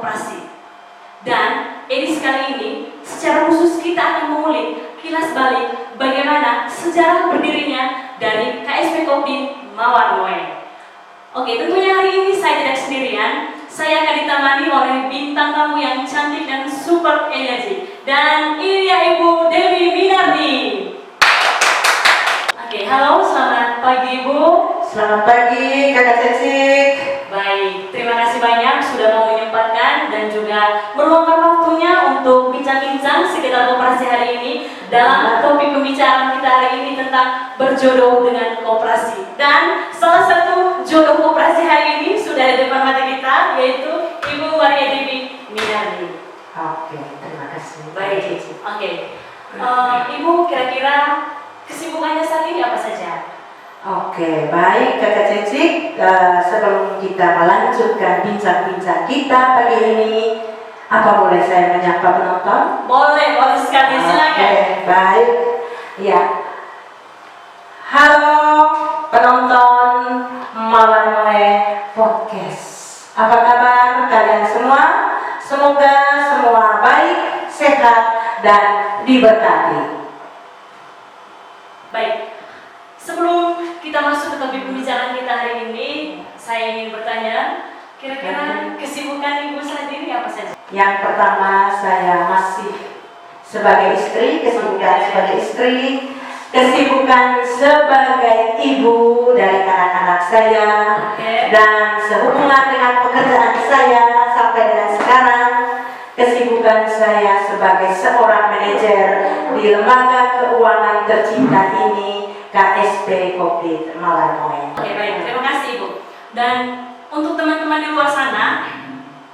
koperasi. Dan edisi kali ini secara khusus kita akan mengulik kilas balik bagaimana sejarah berdirinya dari KSP Kopi Mawar Moe. Oke, tentunya hari ini saya tidak sendirian. Saya akan ditemani oleh bintang tamu yang cantik dan super energi. Dan ini dia Ibu Dewi Minardi. Oke, halo, selamat pagi Ibu. Selamat pagi Kakak Cecik. Baik, terima kasih banyak sudah mau menyempatkan dan juga meluangkan waktunya untuk bincang-bincang sekitar koperasi hari ini dalam topik pembicaraan kita hari ini tentang berjodoh dengan koperasi. Dan salah satu jodoh koperasi hari ini sudah ada di depan mata kita, yaitu Ibu Waria Dewi Minardi. Oke, terima kasih. Baik, oke. Ibu kira-kira kesibukannya saat ini apa saja? Oke, baik Kakak Cecik. Sebelum kita melanjutkan bincang-bincang kita pagi ini, apa boleh saya menyapa penonton? Boleh, boleh sekali, silakan. Oke, baik. Ya. Halo penonton Mawar Moe Podcast. Apa kabar kalian semua? Semoga semua baik, sehat, dan diberkati. Baik, sebelum kita masuk ke topik pembicaraan kita hari ini, saya ingin bertanya, kira-kira kesibukan Ibu saat ini apa saja? Yang pertama, saya masih sebagai istri, kesibukan sebagai ibu dari anak-anak saya, dan sehubungan dengan pekerjaan saya sampai dengan sekarang, kesibukan saya sebagai seorang manajer di lembaga keuangan tercinta ini, KSP Kopi Mawar Moe. Oke, baik, terima kasih Ibu. Dan untuk teman-teman di luar sana,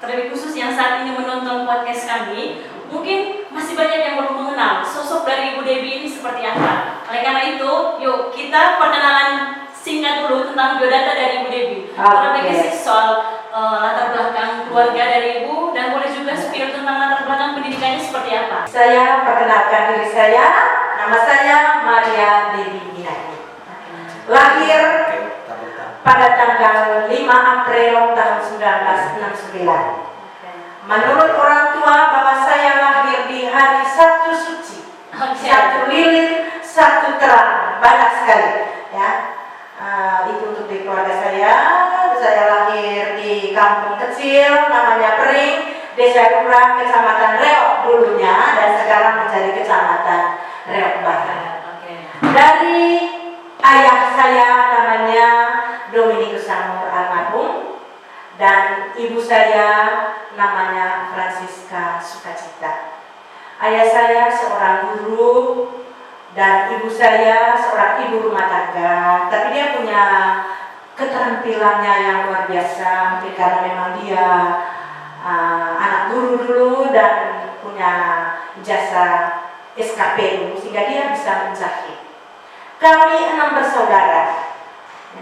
terlebih khusus yang saat ini menonton podcast kami, mungkin masih banyak yang belum mengenal sosok dari Ibu Dewi ini seperti apa. Oleh karena itu, yuk kita perkenalan singkat dulu tentang biodata dari Ibu Dewi. Kurang basic soal latar belakang keluarga dari Ibu, dan boleh juga spill tentang latar belakang pendidikannya seperti apa. Saya perkenalkan diri saya, nama saya Maria Dewi Minardi. Lahir pada tanggal 5 April tahun 1969. Menurut orang tua bahwa saya lahir di hari Sabtu suci, satu lilin, satu terang, banyak sekali. Ya, itu untuk di keluarga saya. Saya lahir di kampung kecil namanya Pering, Desa Rurang, Kecamatan Reok dulunya, dan sekarang menjadi Kecamatan Reok Barat. Dari ayah saya namanya Dominikus Samur almarhum, dan ibu saya namanya Francisca Sukacita. Ayah saya seorang guru dan ibu saya seorang ibu rumah tangga, tapi dia punya keterampilannya yang luar biasa, mungkin karena memang dia anak guru dulu dan punya jasa SKP dulu, sehingga dia bisa menjahit. Kami 6 bersaudara,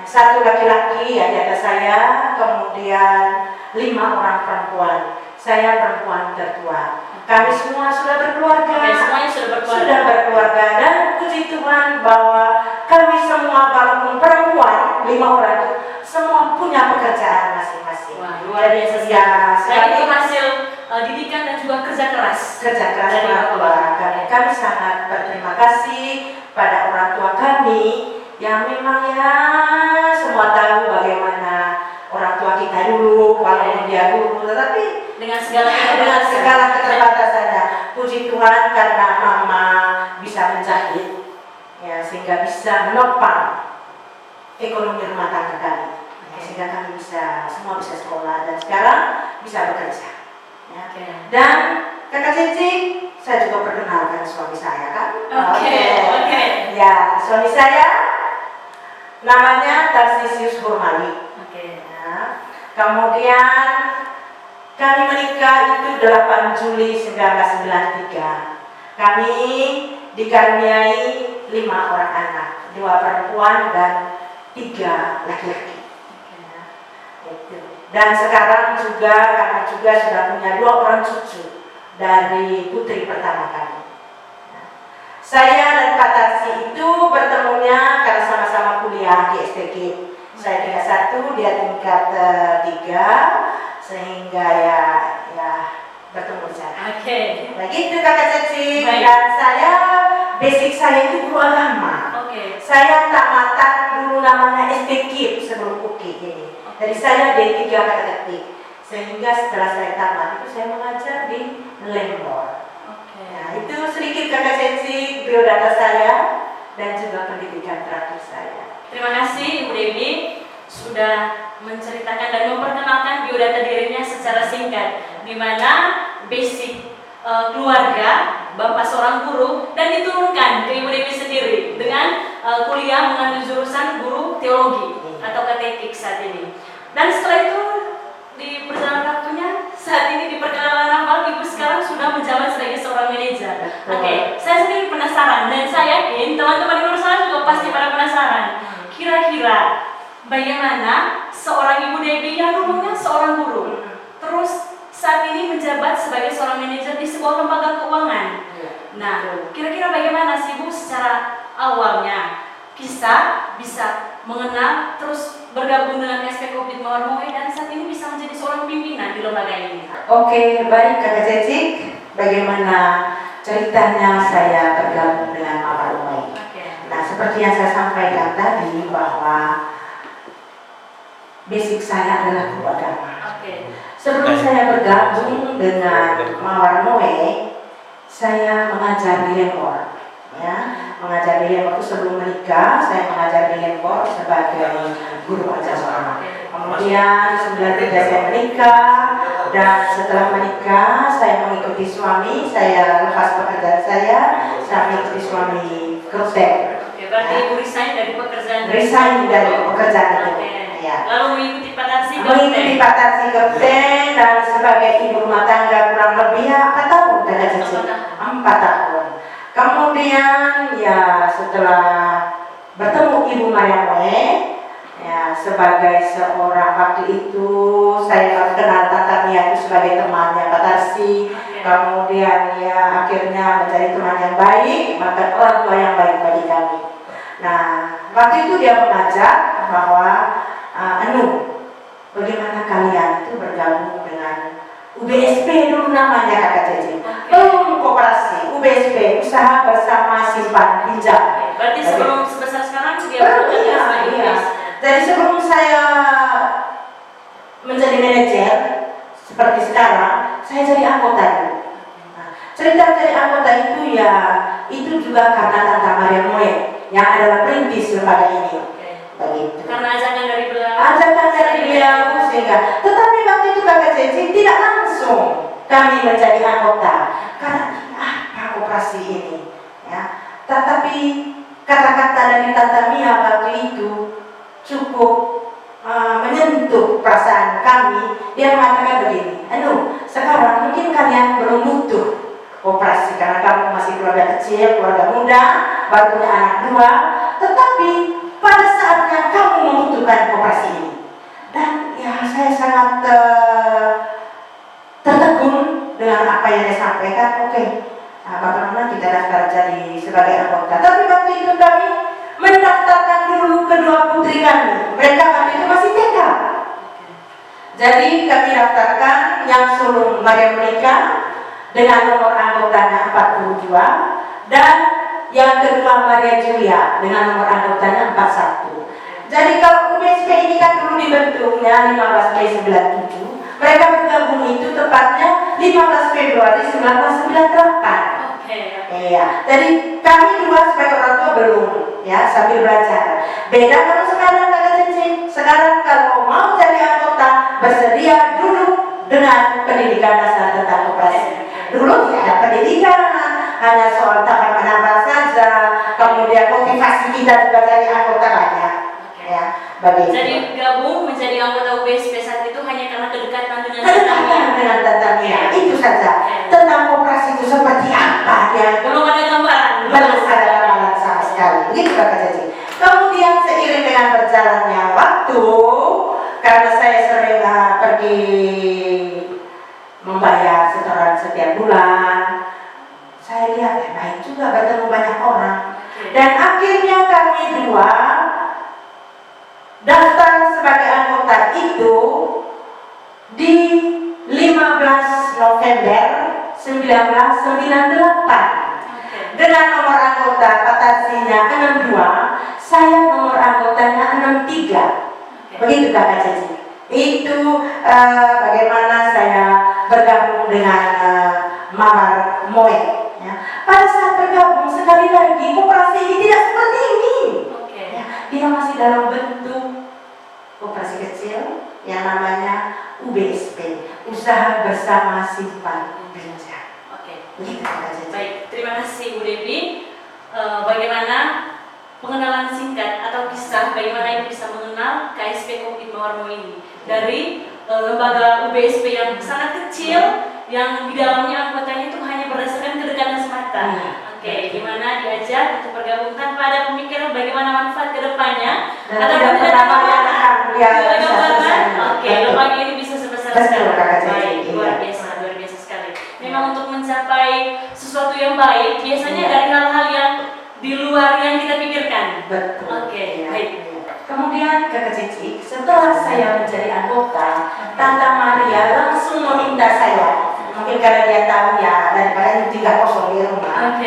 satu laki-laki ya di atas saya, kemudian 5 orang perempuan. Saya perempuan tertua. Kami semua sudah berkeluarga. Semuanya sudah berkeluarga, dan puji Tuhan bahwa kami semua walaupun perempuan 5 orang itu semua punya pekerjaan masing-masing. Wah, luar biasa sekali. Ya, itu hasil didikan dan juga kerja keras. Dari orang tua. Kami sangat berterima kasih pada orang tua kami yang memang ya semua tahu bagaimana orang tua kita dulu, walaupun dia guru, tetapi dengan segala keterbatasannya. Puji Tuhan karena mama bisa menjahit, ya, sehingga bisa menopang ekonomi rumah tangga kami, sehingga kami semua bisa sekolah dan sekarang bisa bekerja. Ya. Dan Kakak Cici, saya juga perkenalkan suami saya kan. Oke. Ya, suami saya namanya Tarsisius Hurmali. Ya. Kemudian kami menikah itu 8 Juli 1993. Kami dikaruniai 5 orang anak, 2 perempuan dan 3 laki-laki. Dan sekarang juga kami juga sudah punya 2 orang cucu dari putri pertama kami. Saya dan Pak Tarsi itu bertemunya karena sama-sama kuliah di STG. Saya tingkat 1, dia tingkat 3, sehingga ya ya bertemu di sana. Oke. Begitu kakak Ceci. Baik. Dan saya, basic saya itu guru agama. Oke. Saya tamatan dulu namanya SPKIP sebelum UKI ini. Jadi saya D3 kata ketik. Sehingga setelah saya tamat itu saya mengajar di Lembor. Oke. Nah, itu sedikit kakak Ceci biodata saya dan juga pendidikan terakhir saya. Terima kasih Ibu Dewi sudah menceritakan dan memperkenalkan biodata dirinya secara singkat, di mana basic keluarga, bapak seorang guru, dan diturunkan ke Ibu Dewi sendiri dengan kuliah mengambil jurusan guru teologi atau katekik saat ini. Dan setelah itu di perjalanan waktunya saat ini diperkenalkan awal Ibu sekarang sudah menjabat sebagai seorang manajer. Oke, saya sendiri penasaran dan saya yakin teman-teman di luar sana juga pasti pada penasaran. Kira-kira bagaimana seorang Ibu Dewi yang dulunya seorang guru, terus saat ini menjabat sebagai seorang manajer di sebuah lembaga keuangan. Nah, kira-kira bagaimana sih Bu secara awalnya kisah bisa mengenal terus bergabung dengan SP Covid Mawar Moe dan saat ini bisa menjadi seorang pimpinan di lembaga ini? Oke, baik kakak Ceci. Bagaimana ceritanya saya bergabung dengan Mawar Moe? Nah, seperti yang saya sampaikan tadi bahwa basic saya adalah guru agama. Sebelum saya bergabung dengan Mawar Moe, saya mengajar di Lembor. Ya, mengajar di Lembor itu sebelum menikah, saya mengajar di Lembor sebagai guru agama. Kemudian 93 saya menikah, dan setelah menikah saya mengikuti suami, saya lepas pekerjaan saya mengikuti suami kerja. Berarti Ibu resign dari pekerjaan. Resign dari pekerjaan itu. Ya. Lalu mengikuti Pak Tarsi mengikuti Pak Tarsi Kapten dan sebagai ibu rumah tangga kurang lebih 4 tahun kakak Cici. 4 tahun. Kemudian ya setelah bertemu Ibu Maria Moe, ya sebagai seorang waktu itu saya kenal Tante Mia itu sebagai temannya Pak Tarsi. Kemudian ya akhirnya menjadi teman yang baik, maka orang tua yang baik bagi kami. Nah waktu itu dia mengajak bahwa bagaimana kalian itu bergabung dengan UBSP dulu namanya kakak Ceci. Koperasi UBSP, usaha bersama simpan pinjam. Berarti sebelum sebesar sekarang dia iya. Jadi sebelum saya menjadi manajer seperti sekarang, saya jadi anggota dulu. Nah, cerita jadi anggota itu ya itu juga karena Tante Maria Moe yang adalah perintis lembaga ini. Begitu. Karena ajakan dari beliau. Ajakan dari beliau sehingga. Tetapi waktu itu kakak Ceci tidak langsung kami menjadi anggota karena apa operasi ini, ya. Tetapi kata-kata dari Tante Mia waktu itu cukup menyentuh perasaan kami. Dia mengatakan begini, sekarang mungkin kalian belum butuh operasi karena kamu masih keluarga kecil, keluarga muda, baru punya anak 2, tetapi pada saatnya kamu membutuhkan operasi ini. Dan ya saya sangat tertegun dengan apa yang dia sampaikan. Oke, bagaimana kita daftar jadi sebagai anggota. Tapi waktu itu kami mendaftarkan dulu kedua putri kami. Mereka waktu itu masih TK. Jadi kami daftarkan yang sulung Maria Monica dengan nomor anggotanya 42 dan yang kedua Maria Julia dengan nomor anggotanya 41. Jadi kalau UBSP ini kan dulu dibentuknya 15 Mei 97, mereka bergabung itu tepatnya 15 Februari 1998. Iya. Jadi kami dua sebagai orang tua belum, ya sambil belajar. Beda kalau sekarang kakak Cici. Sekarang kalau mau jadi anggota bersedia dulu dengan pendidikan dasar tentang operasi. Dulu tidak ada pendidikan, hanya soal tahap menambah saja. Kemudian motivasi kita juga jadi anggota banyak. Ya, bagi jadi gabung menjadi anggota UBSP saat itu hanya karena kedekatan dengan Tante Mia. Itu saja. Tentang operasi itu seperti apa ya? Belum ada gambaran. Belum ada gambaran sama sekali. Gitu kakak Cici. Kemudian seiring dengan berjalannya waktu, karena saya sering pergi membayar setoran setiap bulan, saya lihat baik juga bertemu banyak orang. Dan akhirnya kami dua daftar sebagai anggota itu di 15 1998. Dengan nomor anggota patasinya 62, saya nomor anggotanya 63. Begitu Kakak Cici. Itu bagaimana saya bergabung dengan Mawar Moe. Ya. Pada saat bergabung, sekali lagi koperasi ini tidak seperti ini. Ya, dia masih dalam bentuk koperasi kecil yang namanya UBSP, Usaha Bersama Simpan Pinjam. Begitu Kakak Cici. Baik, terima kasih Bu Devi. Bagaimana pengenalan singkat atau kisah bagaimana Ibu bisa mengenal KSP Kopdit Mawar Moe ini dari lembaga UBSP yang sangat kecil yang di dalamnya anggotanya itu hanya berdasarkan kedekatan semata. Gimana diajak untuk bergabung tanpa ada pemikiran bagaimana manfaat kedepannya atau tidak lembaga ini bisa sebesar sekarang. Baik, luar biasa sekali. Memang untuk mencapai sesuatu yang baik biasanya dari hal-hal yang di luar yang kita pikirkan. Betul. Baik. Kemudian Kakak Cici, setelah saya menjadi anggota, Tante Maria langsung meminta saya, mungkin karena dia tahu ya daripada tinggal kosong di rumah,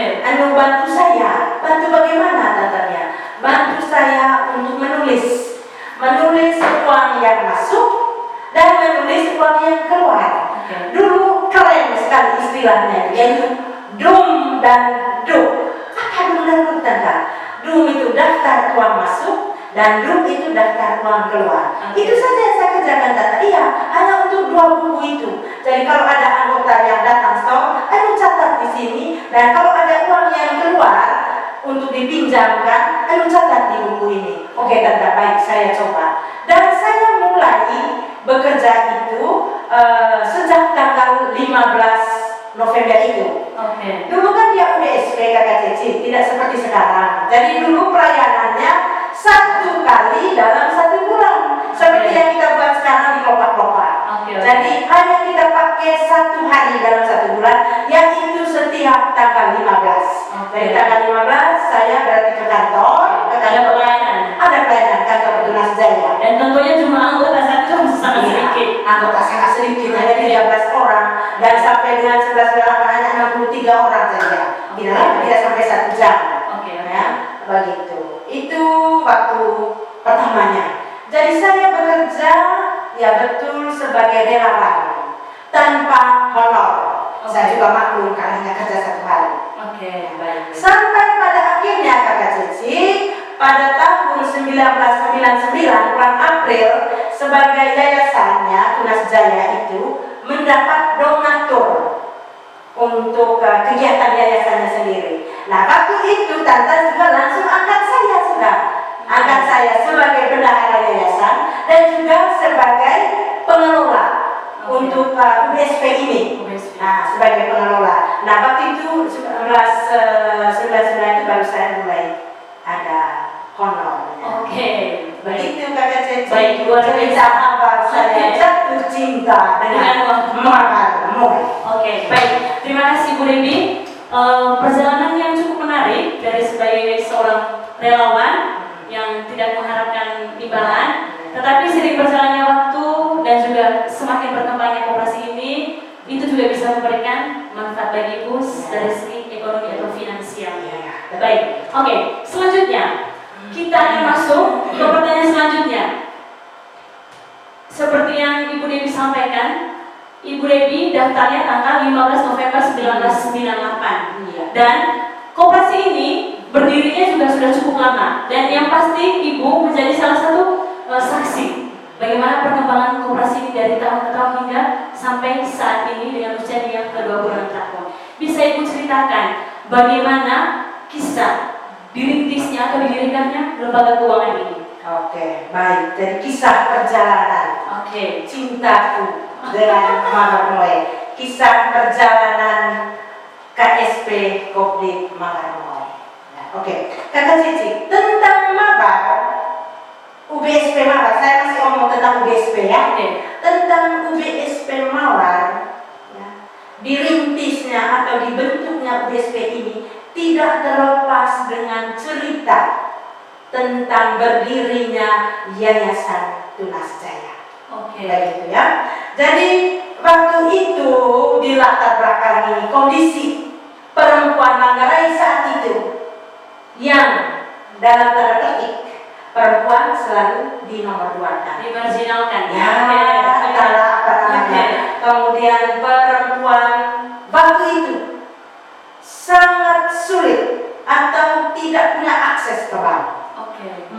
bantu saya. Bantu bagaimana Tantanya? Bantu saya untuk menulis uang yang masuk dan menulis uang yang keluar. Dulu keren sekali istilahnya, yaitu DUM dan DUK. Apa DUM dan DUK Tante? DUM itu daftar uang masuk dan DUK itu daftar uang keluar. Itu saja yang saya kerjakan Tante. Iya, hanya untuk 2 buku itu. Jadi kalau ada anggota yang datang store, ayo catat di sini. Dan kalau ada uang yang keluar untuk dipinjamkan, ayo catat di buku ini. Oke Tante, baik, saya coba. Dan saya mulai bekerja itu sejak tanggal 15 November itu. Dulu kan dia UBSP Kakak Cici, tidak seperti sekarang. Jadi dulu pelayanannya 1 kali dalam 1 bulan, seperti yang kita buat sekarang di kelopak-kelopak. Jadi hanya kita pakai 1 hari dalam 1 bulan, yang itu setiap tanggal 15. Dari tanggal 15 saya berarti ke kantor, ada pelayanan kantor Tunas Jaya. Dan tentunya jumlah anggota saat itu sangat sedikit. Anggota sangat sedikit, hanya 13 orang, dan sampai dengan 11 bulan hanya 63 orang saja. Tidak sampai 1 jam. Ya, begitu. Itu waktu pertamanya. Jadi saya bekerja ya betul sebagai relawan tanpa honor. Saya juga maklum karena hanya kerja 1 hari. Sampai pada akhirnya Kakak Cici, pada tahun 1999 bulan April, sebagai yayasannya Tunas Jaya itu mendapat donatur untuk kegiatan yayasannya sendiri. Nah, waktu itu Tante juga langsung angkat saya sebagai bendahara yayasan dan juga sebagai pengelola untuk UBSP ini. Nah, sebagai pengelola. Nah, waktu itu 1999 itu baru saya mulai ada honor. Begitu Kakak Cici. Baik, luar biasa. Awal saya jatuh cinta dengan Mawar Moe. Baik. Terima kasih Bu Devi. Perjalanan yang cukup menarik dari sebagai seorang relawan yang tidak mengharapkan imbalan, tetapi seiring berjalannya waktu dan juga semakin berkembangnya koperasi ini, itu juga bisa memberikan manfaat bagi Ibu dari segi ekonomi atau finansial. Baik, selanjutnya kita akan masuk ke pertanyaan selanjutnya. Seperti yang Ibu Devi sampaikan, Ibu Devi daftarnya tanggal 15 November 1998 dan koperasi ini berdirinya juga sudah cukup lama, dan yang pasti Ibu menjadi salah satu saksi bagaimana perkembangan koperasi ini dari tahun ke tahun hingga sampai saat ini dengan usia yang ke-26 tahun. Bisa Ibu ceritakan bagaimana kisah dirintisnya atau didirikannya lembaga keuangan ini? Baik. Jadi kisah perjalanan cintaku dengan Mawar Moe. Kisah perjalanan KSP Kopdit Mawar Moe. Kakak Cici, tentang Mawar, UBSP Mawar, saya masih ngomong tentang UBSP ya. Tentang UBSP Mawar, dirintisnya atau dibentuknya UBSP ini tidak terlepas dengan cerita tentang berdirinya Yayasan Tunas Jaya. Begitu ya. Jadi waktu itu di latar belakangi kondisi perempuan Manggarai saat itu yang dalam tanda petik perempuan selalu dinomorduakan, dimarginalkan. ya, entahlah apa namanya. Kemudian perempuan waktu itu sangat sulit atau tidak punya akses ke bank.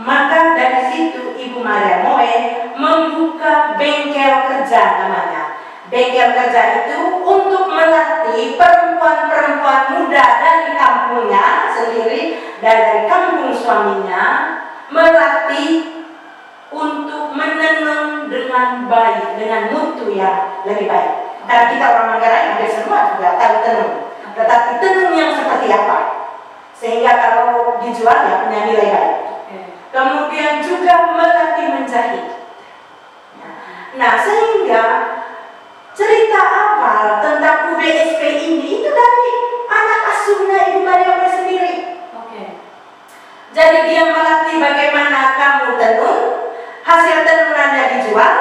Maka dari situ Ibu Maria Moe membuka bengkel kerja namanya. Bengkel kerja itu untuk melatih perempuan-perempuan muda dari kampungnya sendiri dan dari kampung suaminya, melatih untuk menenun dengan baik, dengan mutu yang lebih baik. Karena kita orang Manggarai hampir semua juga tahu tenun, tetapi tenun yang seperti apa sehingga kalau dijual ya punya nilai baik. Kemudian juga melatih menjahit. Nah, sehingga cerita awal tentang UBSP ini itu dari anak asuhnya Ibu Maria Moe sendiri. Jadi dia melatih bagaimana kamu tenun, hasil tenunannya dijual,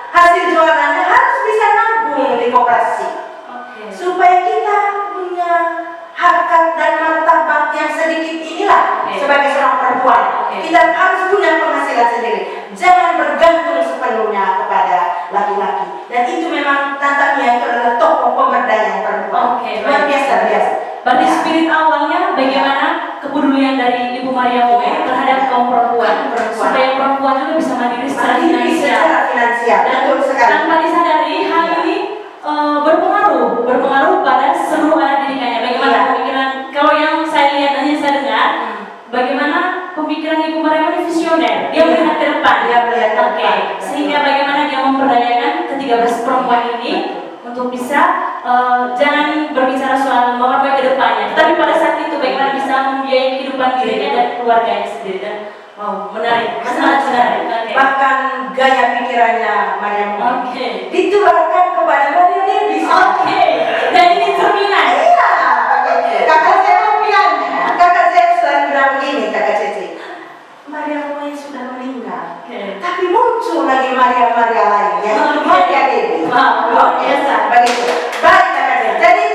hasil jualannya harus bisa nabung di koperasi. Supaya kita punya harkat dan martabat yang sedikit inilah sebagai seorang perempuan. Kita harus punya penghasilan sendiri. Jangan bergantung sepenuhnya kepada laki-laki. Dan itu memang Tante Mia itu adalah tokoh pemberdayaan perempuan. Luar biasa. Berarti spirit awalnya bagaimana kepedulian dari Ibu Maria Moe terhadap kaum perempuan, supaya perempuan juga bisa mandiri secara finansial. Dan tanpa disadari hal ini berpengaruh pada seluruh anak didiknya. Bagaimana pemikiran, kalau yang saya lihat dan yang saya dengar, bagaimana pemikiran Ibu Maria Moe visioner, dia melihat ke depan, sehingga bagaimana dia memperdayakan ke-13 perempuan ini untuk bisa jangan berbicara soal memperbaiki ke depannya, tetapi pada saat itu bagaimana bisa membiayai kehidupan dirinya dan keluarganya sendiri. Dan menarik, sangat menarik. Bahkan gaya pikirannya Maria Moe ditularkan kepada Maria Debbie. Dan ini cerminan. Iya, kakak saya mau bilang, kakak saya selalu bilang begini, kakak Ceci, Maria Moe sudah meninggal, tapi muncul lagi Maria lain, ya, Maria Debbie. Luar biasa, begitu. Baik, kakak Ceci. Jadi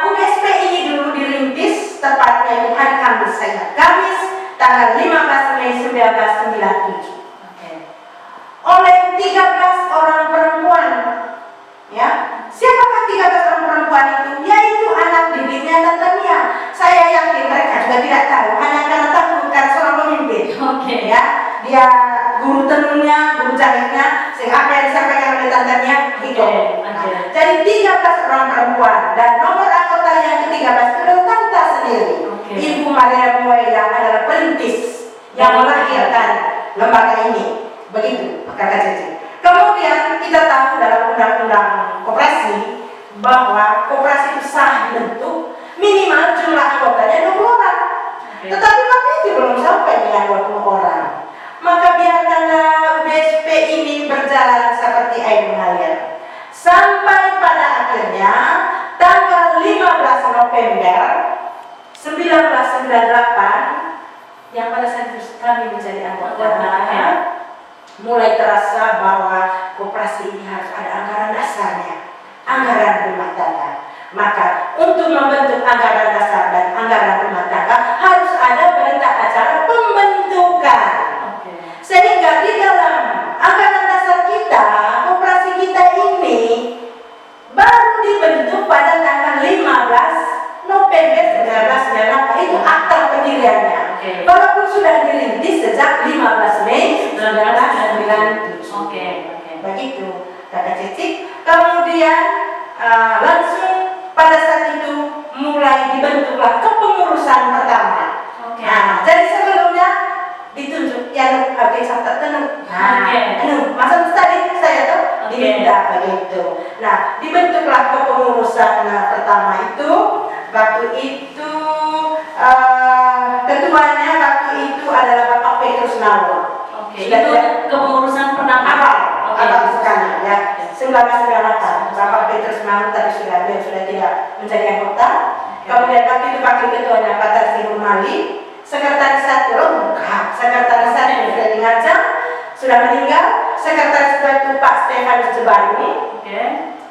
UBSP ini dulu dirintis tepatnya itu hari Kamis, saya ingat. Kamis tanggal 15 Mei 1997. Oleh 13 orang perempuan, ya. Siapakah 13 orang perempuan itu? Yaitu anak didiknya Tante Mia. Saya yakin mereka juga tidak tahu, hanya karena takut karena seorang pemimpin. Ya, dia guru tenunnya, guru jahitnya, sehingga apa yang disampaikan oleh Tante Mia itu. Jadi 13 orang perempuan dan nomor anggota yang ke-13 itu adalah Tante sendiri. Ibu Maria Moe yang adalah perintis yang melahirkan lembaga ini. Begitu, kakak Ceci. Kemudian kita tahu dalam undang-undang koperasi bahwa koperasi itu sah dibentuk minimal jumlah anggotanya 20 orang. Tetapi waktu itu belum sampai dengan 20 orang. Maka biarkanlah UBSP ini berjalan seperti air mengalir. Sampai pada akhirnya tanggal 15 November 1998 yang pada saat itu kami menjadi anggota, mulai terasa bahwa koperasi ini harus ada anggaran dasarnya, anggaran rumah tangga. Maka untuk membentuk anggaran dasar dan anggaran rumah tangga harus ada perintah acara pembentukan. Sehingga di dalam anggaran dasar kita, koperasi kita ini baru dibentuk pada tanggal 15 November 1998. Itu akta pendiriannya. Walaupun sudah dirintis sejak 15 Mei 1997. Begitu, kakak Ceci. Kemudian langsung pada saat itu mulai dibentuklah kepengurusan pertama. Jadi sebelumnya ditunjuk yang catat tenun. Masa tadi saya tuh diminta begitu. Nah, dibentuklah kepengurusan pertama itu. Waktu itu ketuanya waktu itu adalah Bapak Petrus Nawar. Itu kepengurusan pertama. Awal sekali ya. 1998 Bapak Petrus Nawar tapi sudah tidak menjadi anggota. Kemudian waktu itu wakil ketuanya Pak Tarsi Mali, sekretaris satu sekretaris satu Freddy Ngajak sudah meninggal, sekretaris kedua itu Pak Stefanus Jebarni.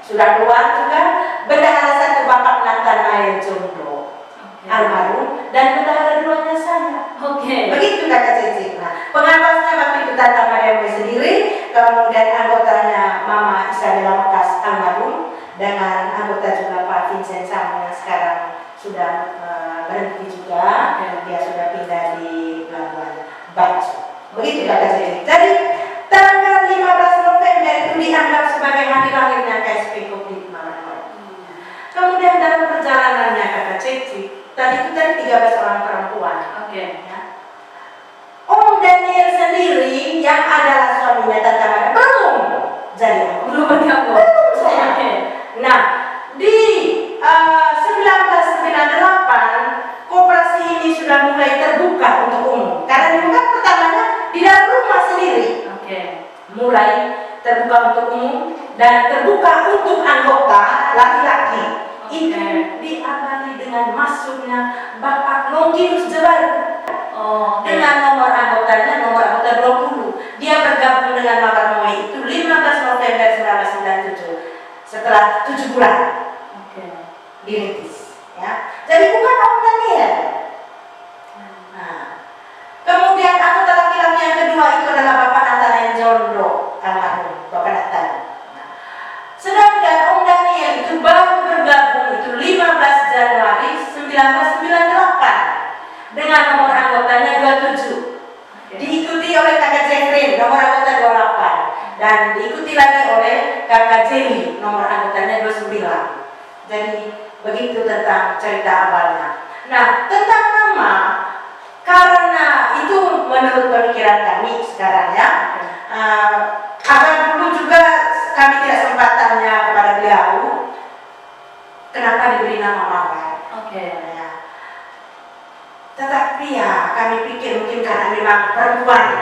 sudah keluar juga bendahara satu Bapak Nathanael Jondo almarhum dan bendahara duanya saya. Begitu kakak Cece. Nah, pengawasnya waktu itu Tante Maria sendiri, kemudian anggotanya Mama Isabella Mekas almarhum dengan anggota juga Pak Vincent Samu yang sekarang sudah berhenti juga, dia sudah pindah di Pelabuhan Bajo. Begitu kakak Cece. Jadi tanggal 15 November itu dianggap sebagai hari lahirnya KSP Kopdit Manokwari. Kemudian dalam perjalanannya kakak Cece, tadi itu 13 orang perempuan. Ya. Om Daniel sendiri yang adalah suaminya Tante Maria belum jadi anggota. Nah, di 1998 koperasi ini sudah mulai terbuka untuk umum. Karena dibuka pertamanya di dalam rumah sendiri. Mulai terbuka untuk umum dan terbuka untuk anggota laki-laki. Itu diawali dengan masuknya Bapak Longinus Jebar. Dengan nomor anggotanya, nomor anggota 20. Dia bergabung dengan Mawar Moe itu 15 November 1997 setelah 7 bulan dirintis. Ya. Jadi bukan Om Daniel. Nah, kemudian anggota laki-laki yang kedua itu adalah Bapak Nathanael Jondo almarhum, Bapak Nathan. Sedangkan Om Daniel itu baru bergabung itu 15 Januari 1998 dengan nomor anggotanya 27. Diikuti oleh kakak Jeffrey nomor anggota 28 dan diikuti lagi oleh kakak Jelly nomor anggotanya 29. Jadi begitu tentang cerita awalnya. Nah, tentang nama, karena itu menurut pemikiran kami sekarang ya, agar dulu juga kami tidak sempat tanya kepada beliau kenapa diberi nama Mawar. Ya. Tetapi ya kami pikir mungkin karena memang perempuan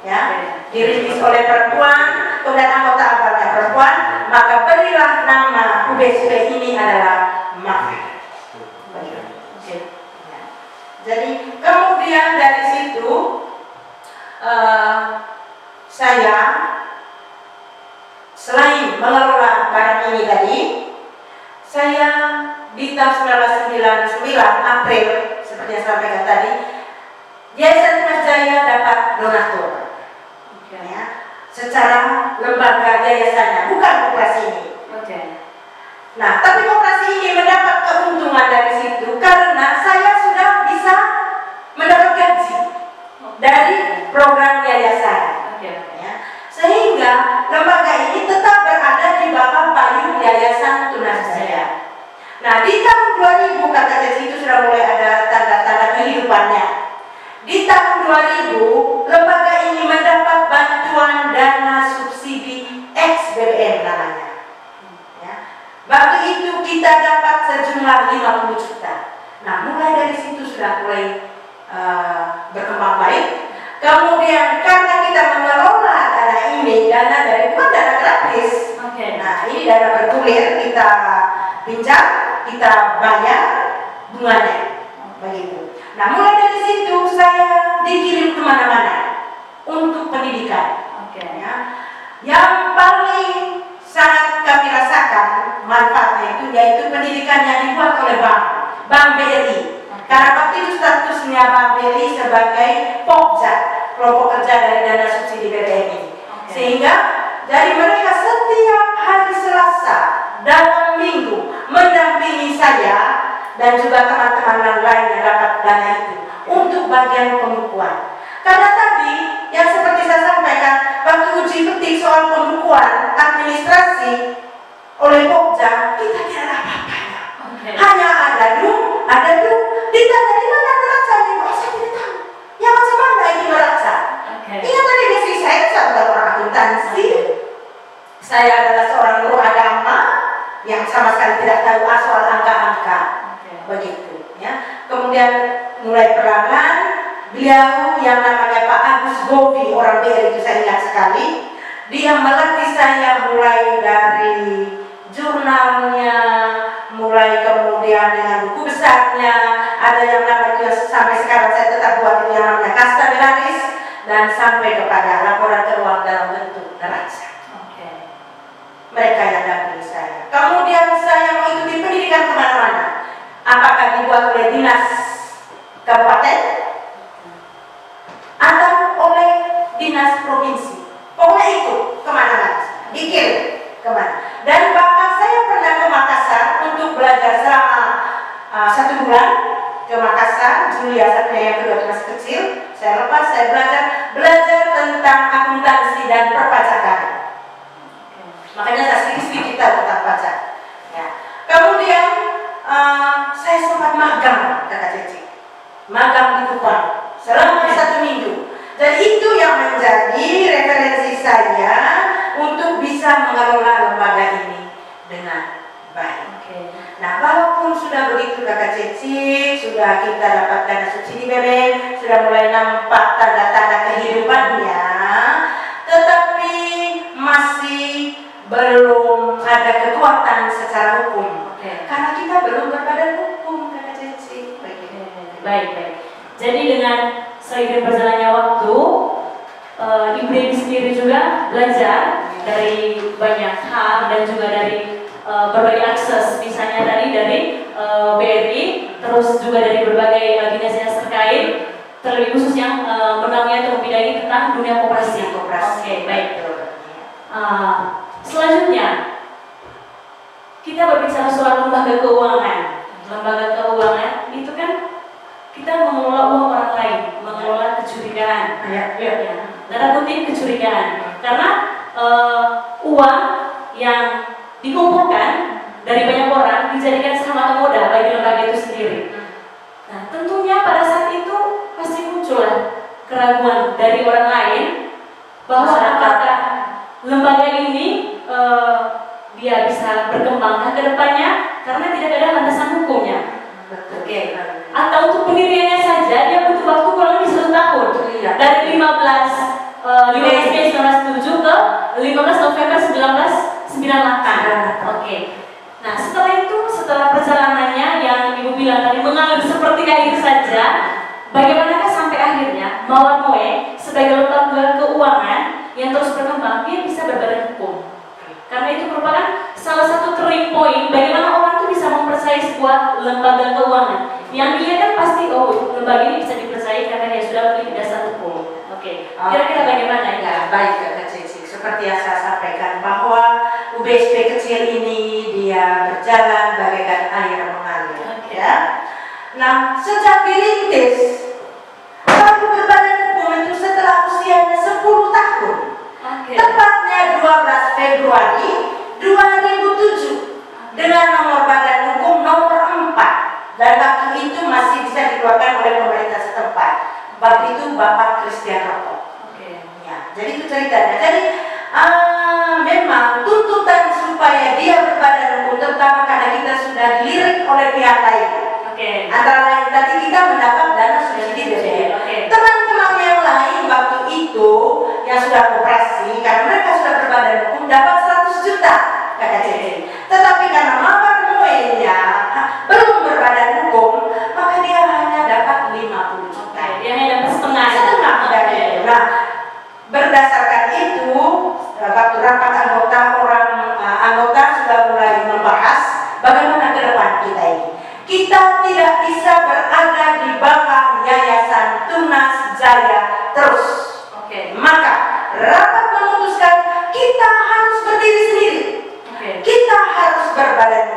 ya, dirintis oleh perempuan, kemudian anggota awalnya perempuan, maka berilah nama UBSP ini adalah Mawar. Jadi kemudian dari situ saya selain mengelola barang ini tadi, saya di tahun 1999 April seperti yang saya sampaikan tadi, Yayasan Tunas Jaya dapat donatur ya, secara lembaga yayasannya, bukan koperasi ini. Nah, tapi koperasi ini mendapat keuntungan dari situ karena saya sudah bisa mendapat gaji dari program yayasan. Ya. Sehingga lembaga ini tetap berada di bawah payung Yayasan Tunas Jaya. Nah, di tahun 2000 kata Ceci itu sudah mulai ada tanda-tanda kehidupannya. Di tahun 2000 lembaga ini mendapat bantuan dana subsidi ex-BBM namanya. Ya. Waktu itu kita dapat sejumlah 50 juta. Nah, mulai dari situ sudah mulai berkembang baik. Kemudian karena kita mengelola dana ini, dana dari bukan dana gratis. Nah, ini dana bergulir, kita pinjam, kita bayar bunganya, begitu. Nah, mulai dari situ saya dikirim kemana-mana untuk pendidikan. Ya. Yang paling sangat kami rasakan manfaatnya itu yaitu pendidikan yang dibuat oleh Bank BRI. Karena waktu itu statusnya Bank BRI sebagai POKJA, kelompok kerja dari dana subsidi BBM ini. Sehingga jadi mereka setiap hari Selasa dalam minggu mendampingi saya dan juga teman-teman lain yang dapat dana itu untuk bagian pembukuan. Karena tadi yang seperti saya sampaikan, waktu uji petik soal pembukuan administrasi oleh Pokja, kita tidak ada apa-apanya. Hanya ada ditanya di mana neracanya? Oh, saya tidak tahu. Ya macam mana itu neraca? Ingat tadi basic saya bukan orang akuntansi. Saya adalah seorang guru agama yang sama sekali tidak tahu soal angka-angka. Begitu ya. Kemudian mulai perlahan beliau yang namanya Pak Agus Govi, orang BRI itu saya ingat sekali, dia melatih saya mulai dari jurnalnya, mulai kemudian dengan buku besarnya, ada yang namanya sampai sekarang saya tetap buat itu yang namanya Kasta Belaris, dan sampai kepada laporan keuangan dalam bentuk neraca. Mereka yang dampingi saya. saya. Kemudian saya mengikuti pendidikan kemana-mana. Apakah dibuat oleh dinas kabupaten atau oleh dinas provinsi? Pokoknya ikut kemana-mana, dikirim kemana. Dan bahkan saya pernah ke Makassar untuk belajar selama 1 bulan ke Makassar. Julia Satria yang kedua masih kecil, saya lepas, saya belajar tentang akuntansi dan perpajakan. Makanya saya sedikit tahu tentang pajak. Ya. Kemudian saya sempat magang, Kakak Ceci, magang di Kupang selama 1 minggu. Dan itu yang menjadi referensi saya untuk bisa mengelola lembaga ini dengan baik. Nah, walaupun sudah begitu Kakak Ceci, sudah kita dapat dana subsidi BBM, sudah mulai nampak tanda-tanda kehidupannya, tetapi masih belum ada kekuatan secara hukum. Karena kita belum berbadan hukum, Kakak Ceci. Baik. Jadi dengan seiring berjalannya waktu, Ibu Debbie sendiri juga belajar dari banyak hal dan juga dari berbagai akses, misalnya tadi dari BRI, terus juga dari berbagai dinas-dinas terkait, terlebih khusus yang menaungi atau membidangi tentang dunia koperasi. Oke, baik. Selanjutnya kita berbicara soal lembaga keuangan. Lembaga keuangan itu kan kita mengelola uang orang lain, mengelola kecurigaan. Tanda kutip kecurigaan. Karena uang yang dikumpulkan dari banyak orang dijadikan saham atau modal bagi lembaga itu sendiri. Nah, tentunya pada saat itu pasti muncullah keraguan dari orang lain bahwa apakah lembaga ini dia bisa berkembang ke depannya karena tidak ada landasan hukumnya. Atau untuk pendiriannya saja dia butuh waktu kurang lebih 1 tahun. Dari 15 Mei 1907 ke 15 November 1998. Oke. Nah, setelah perjalanannya yang Ibu bilang tadi mengalir seperti air saja, bagaimanakah sampai akhirnya Mawar Moe sebagai lembaga keuangan yang terus berkembang dia bisa berbadan hukum? Karena itu merupakan salah satu turning point bagaimana orang itu bisa mempercayai sebuah lembaga keuangan. Yang dilihat kan pasti, oh lembaga ini bisa dipercayai karena dia sudah memiliki dasar hukum. Oke. Kira-kira bagaimana ya? Baik Kakak Ceci, seperti yang saya sampaikan bahwa UBSP kecil ini dia berjalan bagaikan air mengalir. Ya. Nah, sejak dirintis baru berbadan hukum itu setelah usianya 10 tahun. Tepatnya 12 Februari 2007 dengan nomor badan hukum nomor 4, dan waktu itu masih bisa dikeluarkan oleh pemerintah setempat. Waktu itu Bapak Christian Rokok. Ya, jadi itu ceritanya. Jadi memang tuntutan supaya dia berbadan hukum, terutama karena kita sudah dilirik oleh pihak lain. Antara lain tadi kita mendapat dana subsidi BBM. Teman-teman yang lain waktu itu yang sudah operasi, karena mereka sudah berbadan hukum dapat 100 juta Kakak Ceci. Tetapi karena Mawar Moe-nya belum berbadan hukum, maka dia hanya dapat 50 juta. Dia hanya dapat setengah dari itu. Nah, berdasarkan itu waktu rapat anggota sudah mulai membahas bagaimana ke depan kita ini. Kita tidak bisa berada di bawah Yayasan Tunas Jaya terus. Maka rapat memutuskan kita harus berdiri sendiri. Kita harus berbadan